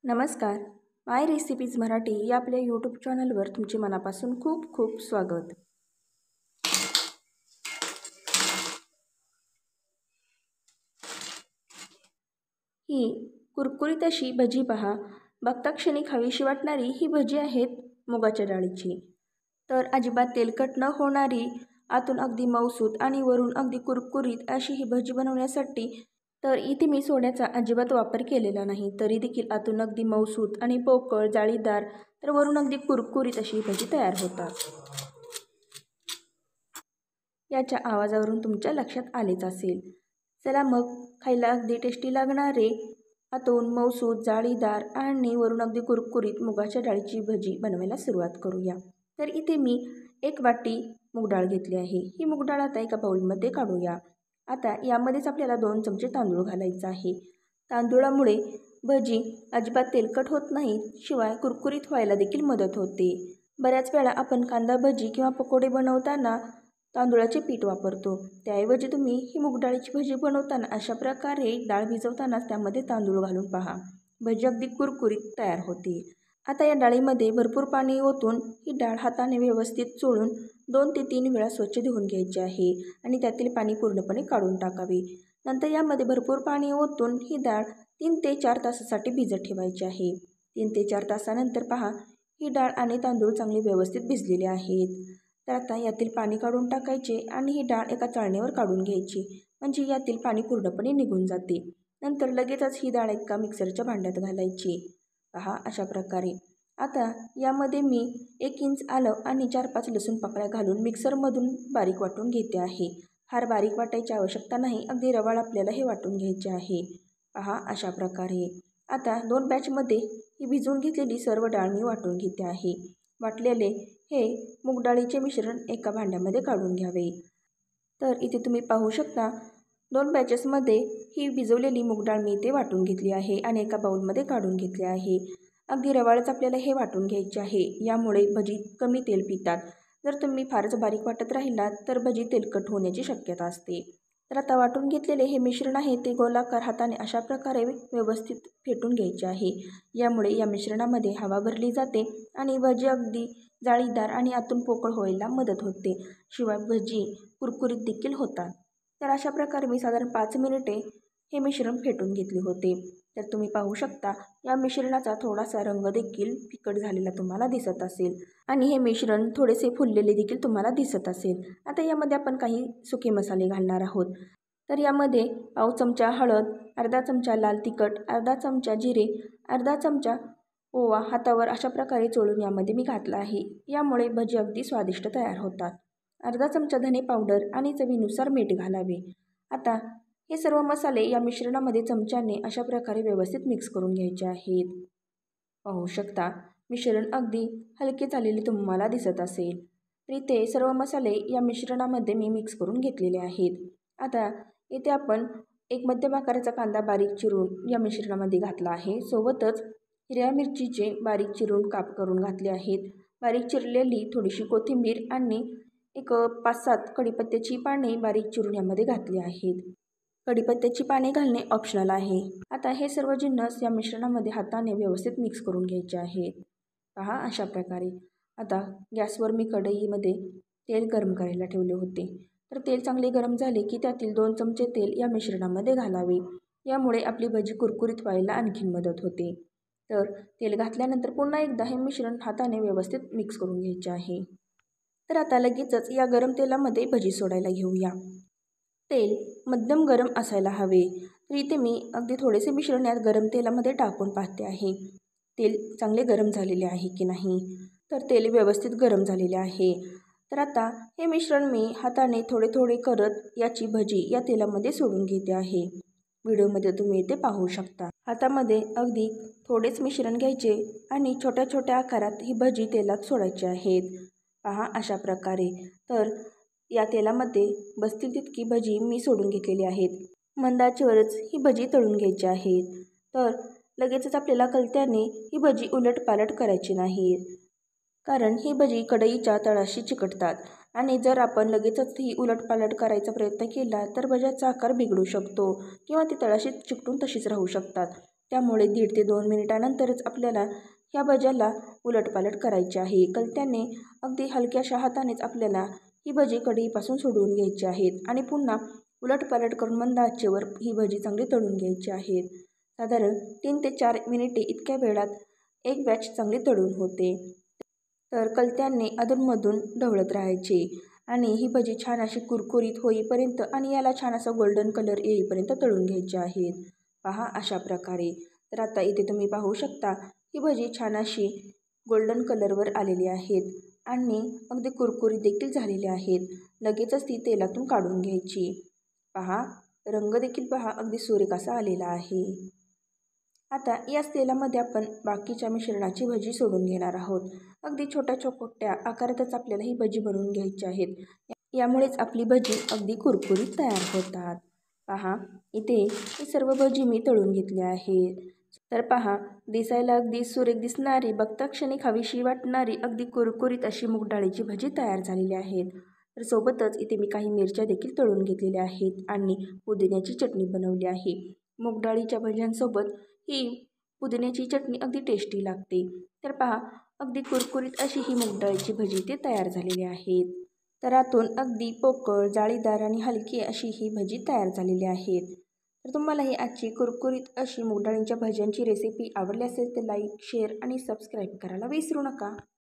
नमस्कार. माय रेसिपीज मराठी या आपल्या यूट्यूब चॅनलवर तुमचे मनापासून खूप खूप स्वागत. ही कुरकुरीत अशी भजी पहा. बघता क्षणी खावीशी वाटणारी ही भजी आहेत मुगाच्या डाळीची. तर अजिबात तेलकट न होणारी, आतून अगदी मऊसूत आणि वरून अगदी कुरकुरीत अशी ही भजी बनवण्यासाठी तर इथे मी सोड्याचा अजिबात वापर केलेला नाही. तरी देखील आतून अगदी मऊसूत आणि पोकळ जाळीदार तर वरून अगदी कुरकुरीत अशी भजी तयार होतात. याच्या आवाजावरून तुमच्या लक्षात आलेच असेल. चला मग खायला अगदी टेस्टी लागणारे, आतून मऊसूत जाळीदार आणि वरून अगदी कुरकुरीत मुगाच्या डाळीची भजी बनवायला सुरुवात करूया. तर इथे मी 1 वाटी मूग डाळ घेतली आहे. ही मूग डाळ आता एका बाउलमध्ये काढूया. आता यामध्येच आपल्याला 2 चमचे तांदूळ घालायचा आहे. तांदूळामुळे भजी अजिबात तेलकट होत नाही, शिवाय कुरकुरीत व्हायला देखील मदत होते. बऱ्याच वेळा आपण कांदा भजी किंवा पकोडे बनवताना तांदूळाचे पीठ वापरतो. त्याऐवजी तुम्ही ही मूग डाळीची भजी बनवताना अशा प्रकारे डाळ भिजवतानाच त्यामध्ये तांदूळ घालून पहा. भजी अगदी कुरकुरीत तयार होते. आता या डाळीमध्ये भरपूर पाणी ओतून ही डाळ हाताने व्यवस्थित चोळून 2 ते 3 वेळा स्वच्छ धुवून घ्यायची आहे आणि त्यातील पाणी पूर्णपणे काढून टाकावे. नंतर यामध्ये भरपूर पाणी ओतून ही डाळ 3 ते 4 तासासाठी भिजत ठेवायची आहे. 3 ते 4 तासानंतर पहा, ही डाळ आणि तांदूळ चांगले व्यवस्थित भिजलेले आहेत. तर आता यातील पाणी काढून टाकायचे आणि ही डाळ एका चाळणीवर काढून घ्यायची, म्हणजे यातील पाणी पूर्णपणे निघून जाते. नंतर लगेचच ही डाळ एका मिक्सरच्या भांड्यात घालायची. पहा अशा प्रकारे. आता यामध्ये मी 1 इंच आलं आणि 4-5 लसूण पाकळ्या घालून मिक्सरमधून बारीक वाटून घेते आहे. फार बारीक वाटायची आवश्यकता नाही, अगदी रवाळ आपल्याला हे वाटून घ्यायचे आहे. पहा अशा प्रकारे. आता 2 बॅचमध्ये ही भिजवून घेतलेली सर्व डाळ मी वाटून घेते आहे. वाटलेले हे मूग डाळीचे मिश्रण एका भांड्यामध्ये काढून घ्यावे. तर इथे तुम्ही पाहू शकता 2 बॅचेसमध्ये ही भिजवलेली मूग डाळ मी इथे वाटून घेतली आहे आणि एका बाउलमध्ये काढून घेतली आहे. अगदी रवाळच आपल्याला हे वाटून घ्यायचे आहे. यामुळे भजी कमी तेल पितात. जर तुम्ही फारच बारीक वाटत राहिलात तर भजी तेलकट होण्याची शक्यता असते. तर आता वाटून घेतलेले हे मिश्रण आहे ते गोलाकार हाताने अशा प्रकारे व्यवस्थित फेटून घ्यायचे आहे. यामुळे या मिश्रणामध्ये हवा भरली जाते आणि भजी अगदी जाळीदार आणि आतून पोकळ व्हायला मदत होते. शिवाय भजी कुरकुरीत देखील होतात. तर अशा प्रकारे मी साधारण 5 मिनिटे हे मिश्रण फेटून घेतले होते. तर तुम्ही पाहू शकता या मिश्रणाचा थोडासा रंग देखील फिकट झालेला तुम्हाला दिसत असेल आणि हे मिश्रण थोडेसे फुललेले देखील तुम्हाला दिसत असेल. आता यामध्ये आपण काही सुके मसाले घालणार आहोत. तर यामध्ये पाव चमचा हळद, अर्धा चमचा लाल तिखट, अर्धा चमचा जिरे, अर्धा चमचा ओवा हातावर अशा प्रकारे चोळून यामध्ये मी घातला आहे. यामुळे भजी अगदी स्वादिष्ट तयार होतात. अर्धा चमचा धने पावडर आणि चवीनुसार मीठ घालावे. आता हे सर्व मसाले या मिश्रणामध्ये चमच्याने अशा प्रकारे व्यवस्थित मिक्स करून घ्यायचे आहेत. पाहू शकता मिश्रण अगदी हलके झालेले तुम्हाला दिसत असेल. तर इथे सर्व मसाले या मिश्रणामध्ये मी मिक्स करून घेतलेले आहेत. आता इथे आपण 1 मध्यम आकाराचा कांदा बारीक चिरून या मिश्रणामध्ये घातला आहे. सोबतच हिरव्या मिरचीचे बारीक चिरून काप करून घातले आहेत. बारीक चिरलेली थोडीशी कोथिंबीर आणि एक 5-7 कढीपत्त्याची पाने बारीक चिरून यामध्ये घातली आहेत. कढीपत्त्याची पाने घालणे ऑप्शनल आहे. आता हे सर्व जिन्नस या मिश्रणामध्ये हाताने व्यवस्थित मिक्स करून घ्यायचे आहेत. पहा अशा प्रकारे. आता गॅसवर मी कढईमध्ये तेल गरम करायला ठेवले होते. तर तेल चांगले गरम झाले की त्यातील 2 चमचे तेल या मिश्रणामध्ये घालावे. यामुळे आपली भजी कुरकुरीत व्हायला आणखी मदत होते. तर तेल घातल्यानंतर पुन्हा एकदा हे मिश्रण हाताने व्यवस्थित मिक्स करून घ्यायचे आहे. तर आता लगेचच या गरम तेलामध्ये भजी सोडायला घेऊया. तेल मध्यम गरम असायला हवे. तर इथे मी अगदी थोडेसे मिश्रण यात गरम तेलामध्ये टाकून पाहते आहे. तेल चांगले गरम झालेले आहे की नाही. तर तेल व्यवस्थित गरम झालेले आहे. तर आता हे मिश्रण मी हाताने थोडे थोडे करत याची भजी या तेलामध्ये सोडून घेते आहे. व्हिडिओमध्ये तुम्ही इथे पाहू शकता. हातामध्ये अगदी थोडेच मिश्रण घ्यायचे आणि छोट्या छोट्या आकारात ही भजी तेलात सोडायची आहेत. पहा अशा प्रकारे. तर या तेलामध्ये बसतील तितकी भजी मी सोडून घेतलेली आहेत. मंद आचेवरच ही भजी तळून घ्यायची आहेत. तर लगेचच आपल्याला कलत्याने ही भजी उलटपालट करायची नाही, कारण ही भजी कढईच्या तळाशी चिकटतात आणि जर आपण लगेचच ही उलटपालट करायचा प्रयत्न केला तर भज्याचा आकार बिघडू शकतो किंवा ती तळाशी चिकटून तशीच राहू शकतात. त्यामुळे 1.5 ते 2 मिनिटानंतरच आपल्याला ह्या भज्याला उलटपालट करायची आहे. कलत्याने अगदी हलक्याशा हातानेच आपल्याला ही भजी कढईपासून सोडवून घ्यायची आहेत आणि पुन्हा उलटपालट करून मंद आचेवर ही भजी चांगली तळून घ्यायची आहेत. साधारण 3 ते 4 मिनिटे इतक्या वेळात एक बॅच चांगली तळून होते. तर कलत्याने अधूनमधून ढवळत राहायचे आणि ही भजी छान अशी कुरकुरीत होईपर्यंत आणि याला छान असा गोल्डन कलर येईपर्यंत तळून घ्यायची आहेत. पहा अशा प्रकारे. तर आता इथे तुम्ही पाहू शकता ही भजी छान अशी गोल्डन कलरवर आलेली आहेत आणि अगदी कुरकुरीत देखील झालेली आहेत. लगेचच ती तेलातून काढून घ्यायची. पहा रंग देखील पहा अगदी सुरेख असा आलेला आहे. आता याच तेलामध्ये आपण बाकीच्या मिश्रणाची भजी सोडून घेणार आहोत. अगदी छोट्या छोट्या आकारातच आपल्याला ही भजी बनवून घ्यायची आहेत. यामुळेच आपली भजी अगदी कुरकुरीत तयार होतात. पहा इथे ही सर्व भजी मी तळून घेतली आहे. तर पहा दिसायला अगदी सुरेख दिसणारी, बघता क्षणी खावीशी वाटणारी अगदी कुरकुरीत अशी मूग डाळीची भजी तयार झालेली आहेत. तर सोबतच इथे मी काही मिरच्या देखील तळून घेतलेल्या आहेत आणि पुदिन्याची चटणी बनवली आहे. मूग डाळीच्या भज्यांसोबत ही पुदिन्याची चटणी अगदी टेस्टी लागते. तर पहा अगदी कुरकुरीत अशी ही मूग डाळीची भजी ते तयार झालेली आहेत. तर आतून अगदी पोकळ, जाळीदार आणि हलकी अशी ही भजी तयार झालेली आहेत. तर तुम्हाला ही आजची कुरकुरीत अशी मूग डाळींच्या भज्यांची रेसिपी आवडली असेल तर लाईक, शेअर आणि सबस्क्राईब करायला विसरू नका.